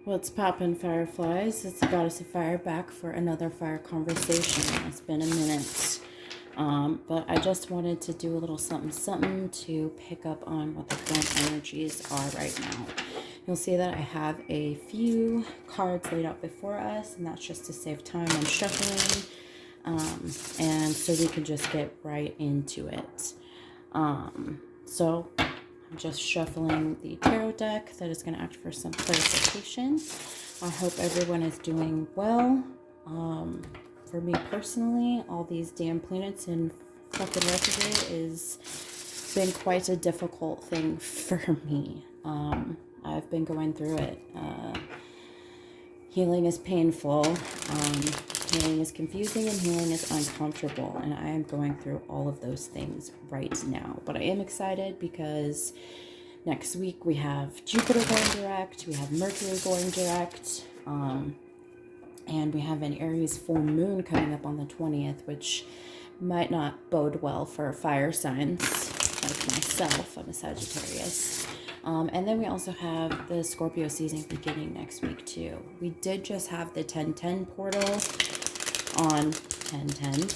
What's poppin', fireflies? It's the Goddess of Fire back for another fire conversation. It's been a minute. But I just wanted to do a little something to pick up on what the current energies are right now. You'll see that I have a few cards laid out before us, and that's just to save time on shuffling. And so we can just get right into it. So I'm just shuffling the tarot deck that is going to act for some clarification. I hope everyone is doing well. For me personally, all these damn planets in fucking retrograde is been quite a difficult thing for me. I've been going through it. Healing is painful. Healing is confusing and healing is uncomfortable, and I am going through all of those things right now. But I am excited because next week we have Jupiter going direct, we have Mercury going direct, and we have an Aries full moon coming up on the 20th, which might not bode well for fire signs like myself. I'm a Sagittarius. And then we also have the Scorpio season beginning next week too. We did just have the 1010 portal on 1010.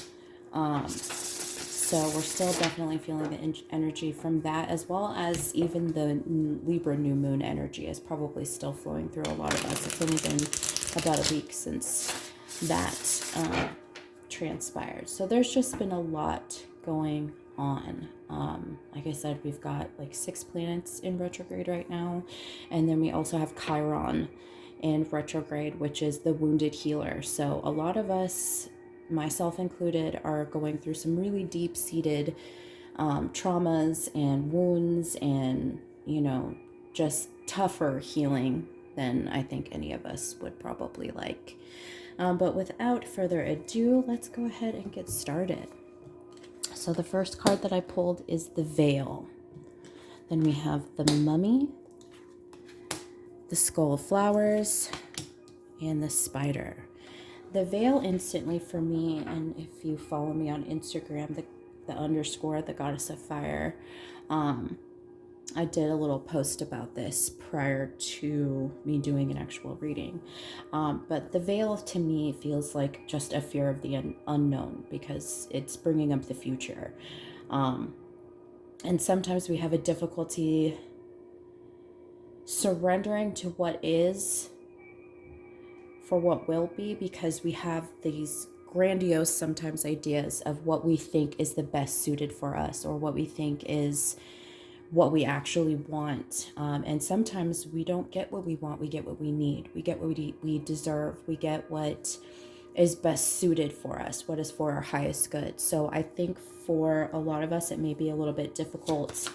So we're still definitely feeling the energy from that, as well as even the Libra new moon energy is probably still flowing through a lot of us. It's only been about a week since that transpired. So there's just been a lot going on. Like I said, we've got like 6 planets in retrograde right now, and then we also have Chiron in retrograde, which is the wounded healer. So a lot of us, myself included, are going through some really deep-seated traumas and wounds, and just tougher healing than I think any of us would probably like. But without further ado, let's go ahead and get started. So the first card that I pulled is the Veil. Then we have the Mummy, the Skull of Flowers, and the Spider. The Veil instantly for me, and if you follow me on Instagram, the underscore, the Goddess of Fire, I did a little post about this prior to me doing an actual reading. But the Veil to me feels like just a fear of the unknown, because it's bringing up the future. And sometimes we have a difficulty surrendering to what is for what will be, because we have these grandiose sometimes ideas of what we think is the best suited for us, or what we think is what we actually want. And sometimes we don't get what we want, we get what we need. We get what we deserve. We get what is best suited for us, what is for our highest good. So I think for a lot of us, it may be a little bit difficult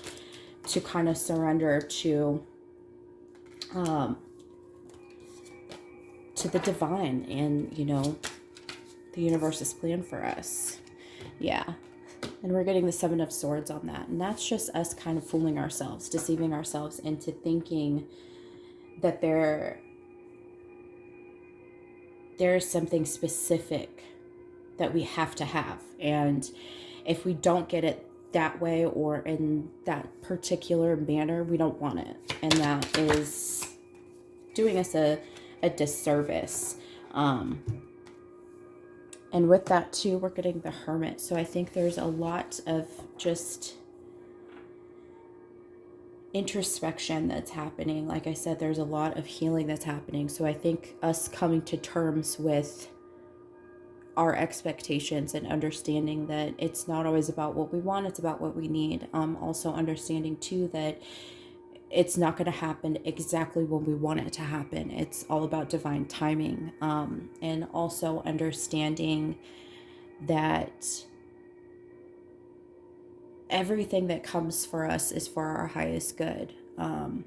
to kind of surrender to the divine and, the universe's plan for us. Yeah. And we're getting the 7 of Swords on that. And that's just us kind of fooling ourselves, deceiving ourselves into thinking that there is something specific that we have to have. And if we don't get it that way or in that particular manner, we don't want it. And that is doing us a disservice. And with that too, we're getting the Hermit. So I think there's a lot of just introspection that's happening. Like I said, there's a lot of healing that's happening. So I think us coming to terms with our expectations and understanding that it's not always about what we want, it's about what we need. Also understanding too that it's not going to happen exactly when we want it to happen. It's all about divine timing. And also understanding that everything that comes for us is for our highest good. And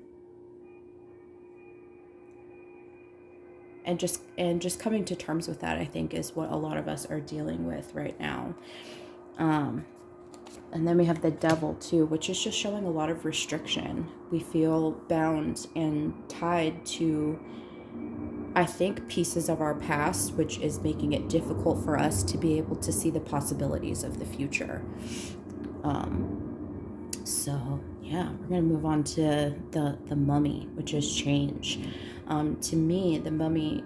just coming to terms with that, I think, is what a lot of us are dealing with right now. And then we have the Devil too, which is just showing a lot of restriction. We feel bound and tied to, I think, pieces of our past, which is making it difficult for us to be able to see the possibilities of the future. So yeah, we're going to move on to the mummy, which is change. To me, the mummy,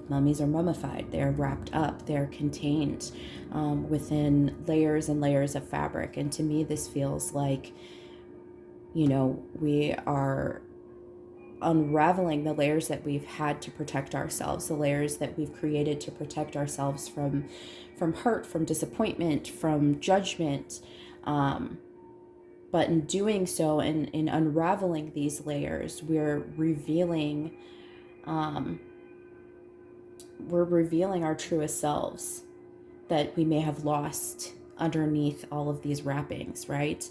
mummies are mummified. They're wrapped up. They're contained within layers and layers of fabric. And to me, this feels like, we are unraveling the layers that we've had to protect ourselves, the layers that we've created to protect ourselves from hurt, from disappointment, from judgment. But in doing so, in unraveling these layers, we're revealing our truest selves that we may have lost underneath all of these wrappings, right?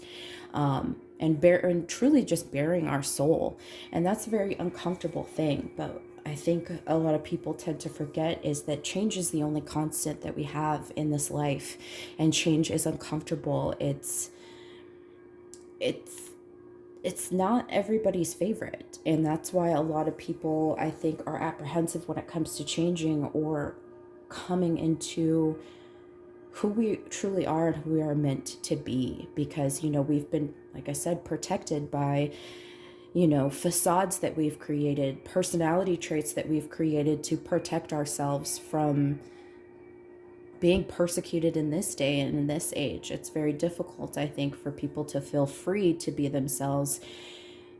And truly just bearing our soul. And that's a very uncomfortable thing. But I think a lot of people tend to forget is that change is the only constant that we have in this life. And change is uncomfortable. It's not everybody's favorite. And that's why a lot of people, I think, are apprehensive when it comes to changing or coming into who we truly are and who we are meant to be. Because, we've been, like I said, protected by, facades that we've created, personality traits that we've created to protect ourselves from being persecuted in this day and in this age. It's very difficult, I think, for people to feel free to be themselves,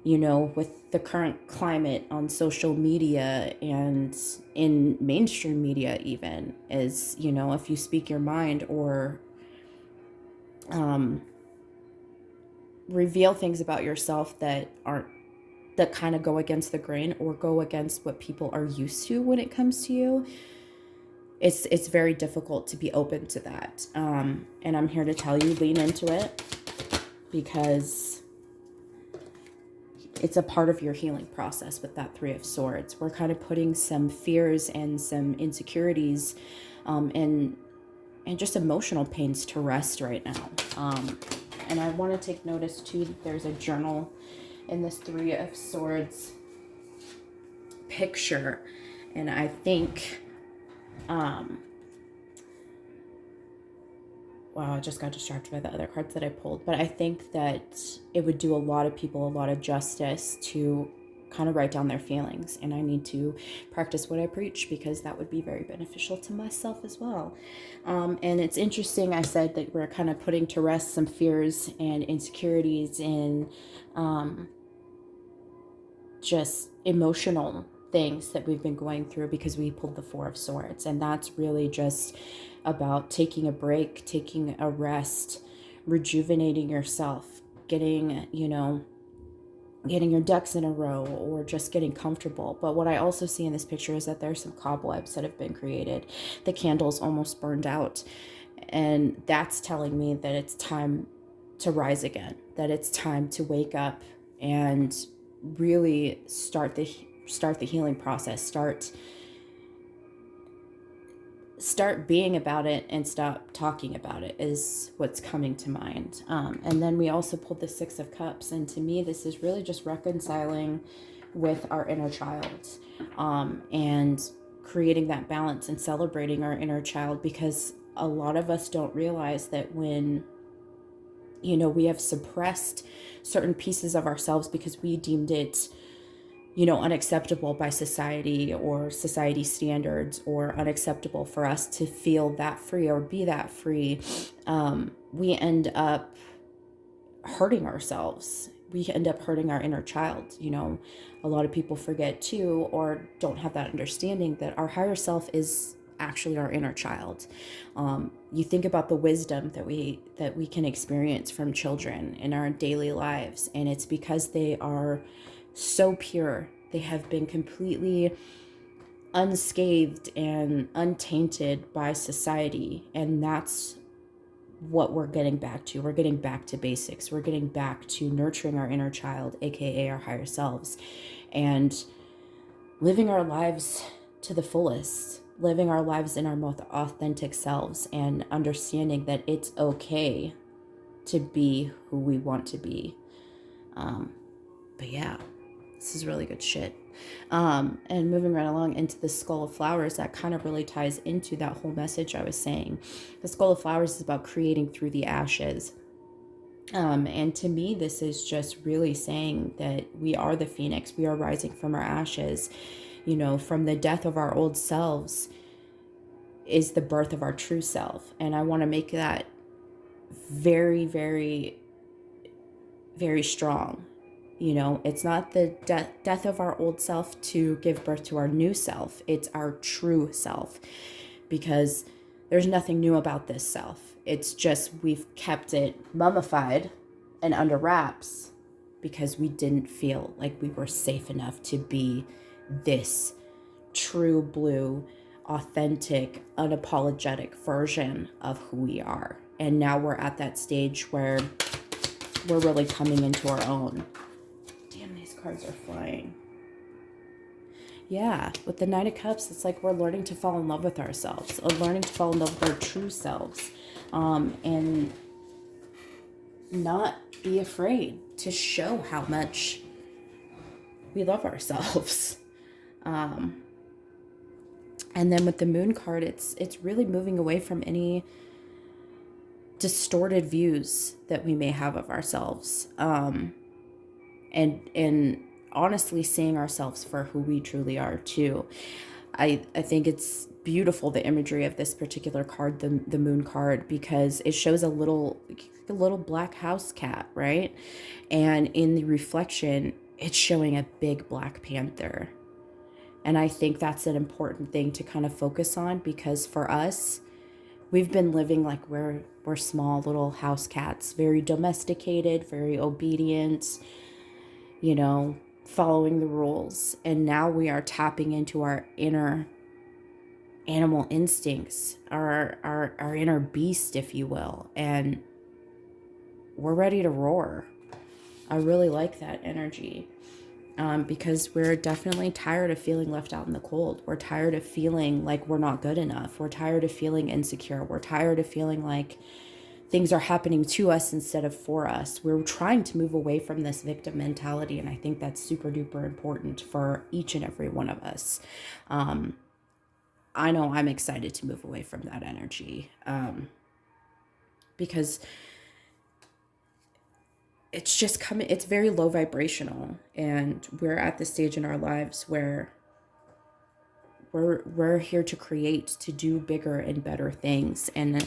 with the current climate on social media and in mainstream media even, is, if you speak your mind or reveal things about yourself that kind of go against the grain or go against what people are used to when it comes to you, it's very difficult to be open to that. And I'm here to tell you, lean into it, because it's a part of your healing process with that Three of Swords. We're kind of putting some fears and some insecurities and just emotional pains to rest right now. And I want to take notice too that there's a journal in this Three of Swords picture. And I think, wow, I just got distracted by the other cards that I pulled. But I think that it would do a lot of people a lot of justice to kind of write down their feelings. And I need to practice what I preach, because that would be very beneficial to myself as well. And it's interesting, I said that we're kind of putting to rest some fears and insecurities and just emotional things that we've been going through, because we pulled the Four of Swords. And that's really just about taking a break, taking a rest, rejuvenating yourself, getting your ducks in a row, or just getting comfortable. But what I also see in this picture is that there's some cobwebs that have been created. The candle's almost burned out. And that's telling me that it's time to rise again, that it's time to wake up and really start the healing process, start being about it and stop talking about it, is what's coming to mind. And then we also pulled the Six of Cups. And to me, this is really just reconciling with our inner child, and creating that balance and celebrating our inner child, because a lot of us don't realize that when, we have suppressed certain pieces of ourselves because we deemed it, unacceptable by society or society standards, or unacceptable for us to feel that free or be that free, we end up hurting ourselves. We end up hurting our inner child. A lot of people forget too, or don't have that understanding, that our higher self is actually our inner child. You think about the wisdom that we can experience from children in our daily lives, and it's because they are so pure. They have been completely unscathed and untainted by society, and that's what we're getting back to. We're getting back to basics. We're getting back to nurturing our inner child, aka our higher selves, and living our lives to the fullest, living our lives in our most authentic selves, and understanding that it's okay to be who we want to be. But yeah, this is really good shit. And moving right along into the Skull of Flowers, that kind of really ties into that whole message I was saying. The Skull of Flowers is about creating through the ashes. And to me, this is just really saying that we are the phoenix. We are rising from our ashes. You know, from the death of our old selves is the birth of our true self. And I want to make that very, very, very strong. You know, it's not the death of our old self to give birth to our new self. It's our true self, because there's nothing new about this self. It's just we've kept it mummified and under wraps because we didn't feel like we were safe enough to be this true blue, authentic, unapologetic version of who we are. And now we're at that stage where we're really coming into our own. Damn, these cards are flying. Yeah, with the Knight of Cups, it's like we're learning to fall in love with ourselves, learning to fall in love with our true selves, and not be afraid to show how much we love ourselves. And then with the Moon card, it's really moving away from any distorted views that we may have of ourselves, and honestly seeing ourselves for who we truly are too. I think it's beautiful, the imagery of this particular card, the Moon card, because it shows a little black house cat, right? And in the reflection, it's showing a big black panther. And I think that's an important thing to kind of focus on, because for us, we've been living like we're small little house cats, very domesticated, very obedient, you know, following the rules. And now we are tapping into our inner animal instincts, our inner beast, if you will, and we're ready to roar. I really like that energy, because we're definitely tired of feeling left out in the cold. We're tired of feeling like we're not good enough. We're tired of feeling insecure. We're tired of feeling like things are happening to us instead of for us. We're trying to move away from this victim mentality, and I think that's super duper important for each and every one of us. I know I'm excited to move away from that energy, because it's just coming, it's very low vibrational, and we're at the stage in our lives where we're here to create, to do bigger and better things. And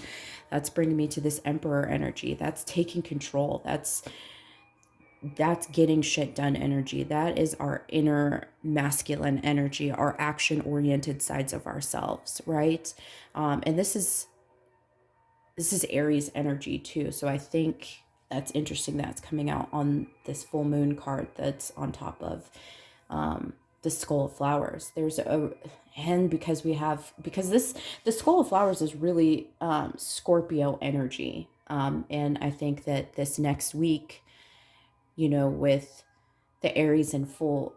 that's bringing me to this Emperor energy. That's taking control. That's getting shit done energy. That is our inner masculine energy, our action oriented sides of ourselves, right? And this is Aries energy too. So I think that's interesting that it's coming out on this full moon card that's on top of the Skull of Flowers. Because the Skull of Flowers is really Scorpio energy. And I think that this next week, you know, with the Aries full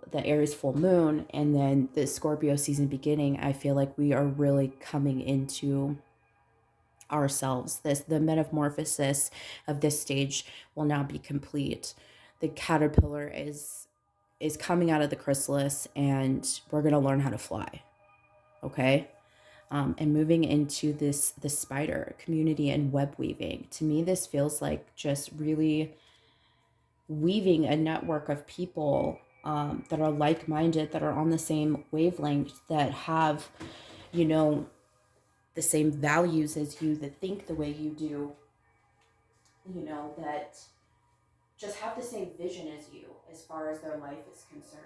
moon and then the Scorpio season beginning, I feel like we are really coming into ourselves. The metamorphosis of this stage will now be complete. The caterpillar is coming out of the chrysalis, and we're going to learn how to fly. Okay. And moving into the spider community and web weaving. To me, this feels like just really weaving a network of people that are like-minded, that are on the same wavelength, that have, you know, the same values as you, that think the way you do, you know, that just have the same vision as you as far as their life is concerned.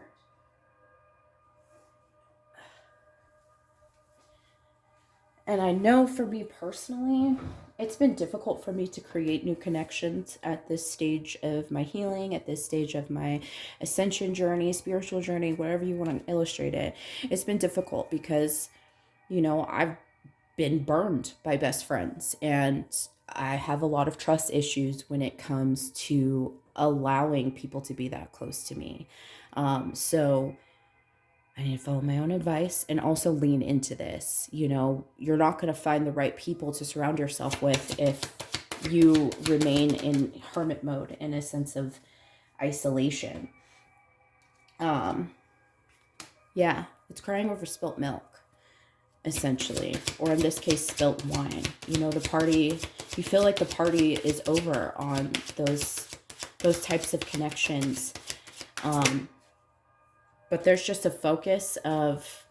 And I know for me personally, it's been difficult for me to create new connections at this stage of my healing, at this stage of my ascension journey, spiritual journey, whatever you want to illustrate it. It's been difficult because, you know, I've been burned by best friends, and I have a lot of trust issues when it comes to allowing people to be that close to me. So I need to follow my own advice and also lean into this. You know, you're not going to find the right people to surround yourself with if you remain in hermit mode, in a sense of isolation. Yeah, it's crying over spilt milk. essentially, or in this case, spilt wine. You know, the party, you feel like the party is over on those types of connections. But there's just a focus of,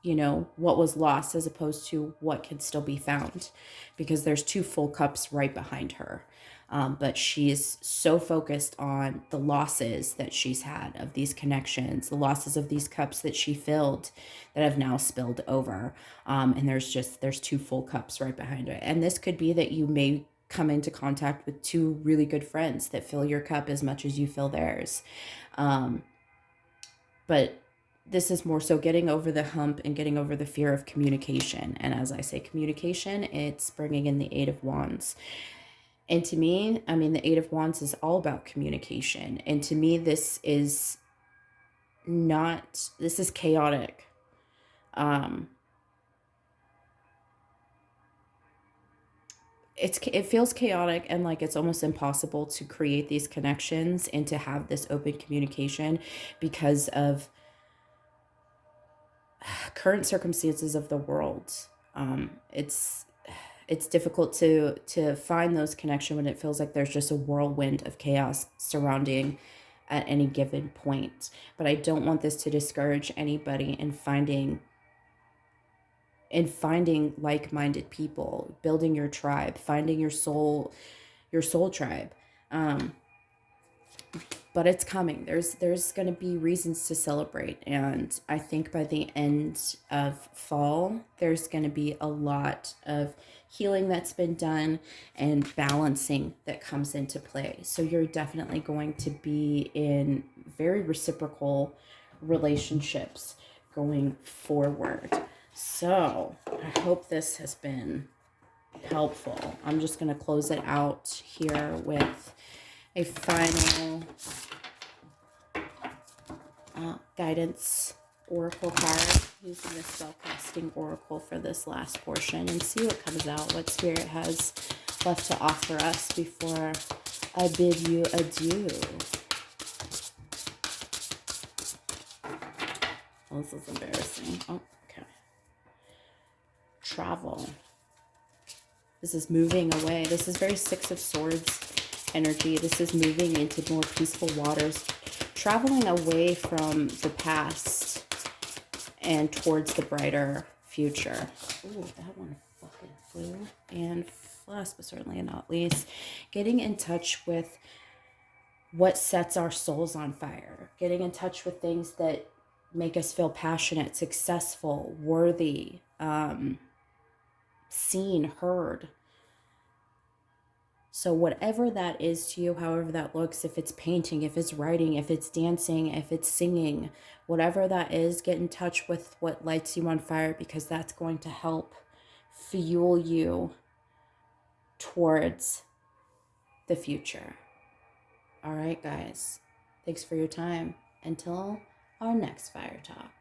you know, what was lost as opposed to what can still be found, because there's 2 full cups right behind her. But she's so focused on the losses that she's had of these connections, the losses of these cups that she filled that have now spilled over. And there's 2 full cups right behind it. And this could be that you may come into contact with 2 really good friends that fill your cup as much as you fill theirs. But this is more so getting over the hump and getting over the fear of communication. And as I say communication, it's bringing in the 8 of Wands. And to me, I mean, the 8 of Wands is all about communication. And to me, this is chaotic. It feels chaotic, and like it's almost impossible to create these connections and to have this open communication because of current circumstances of the world. It's difficult to find those connections when it feels like there's just a whirlwind of chaos surrounding at any given point. But I don't want this to discourage anybody in finding like-minded people, building your tribe, finding your soul tribe. But it's coming. There's going to be reasons to celebrate. And I think by the end of fall, there's going to be a lot of healing that's been done and balancing that comes into play. So you're definitely going to be in very reciprocal relationships going forward. So I hope this has been helpful. I'm just going to close it out here with a final guidance oracle card using the Spellcasting oracle for this last portion, and see what comes out, what Spirit has left to offer us before I bid you adieu. Oh, this is embarrassing. Oh, okay. Travel. This is moving away. This is very 6 of Swords energy. This is moving into more peaceful waters, traveling away from the past and towards the brighter future. Ooh, that one fucking flew. And last but certainly not least, getting in touch with what sets our souls on fire, getting in touch with things that make us feel passionate, successful, worthy, seen, heard. So whatever that is to you, however that looks, if it's painting, if it's writing, if it's dancing, if it's singing, whatever that is, get in touch with what lights you on fire, because that's going to help fuel you towards the future. All right, guys. Thanks for your time. Until our next Fire Talk.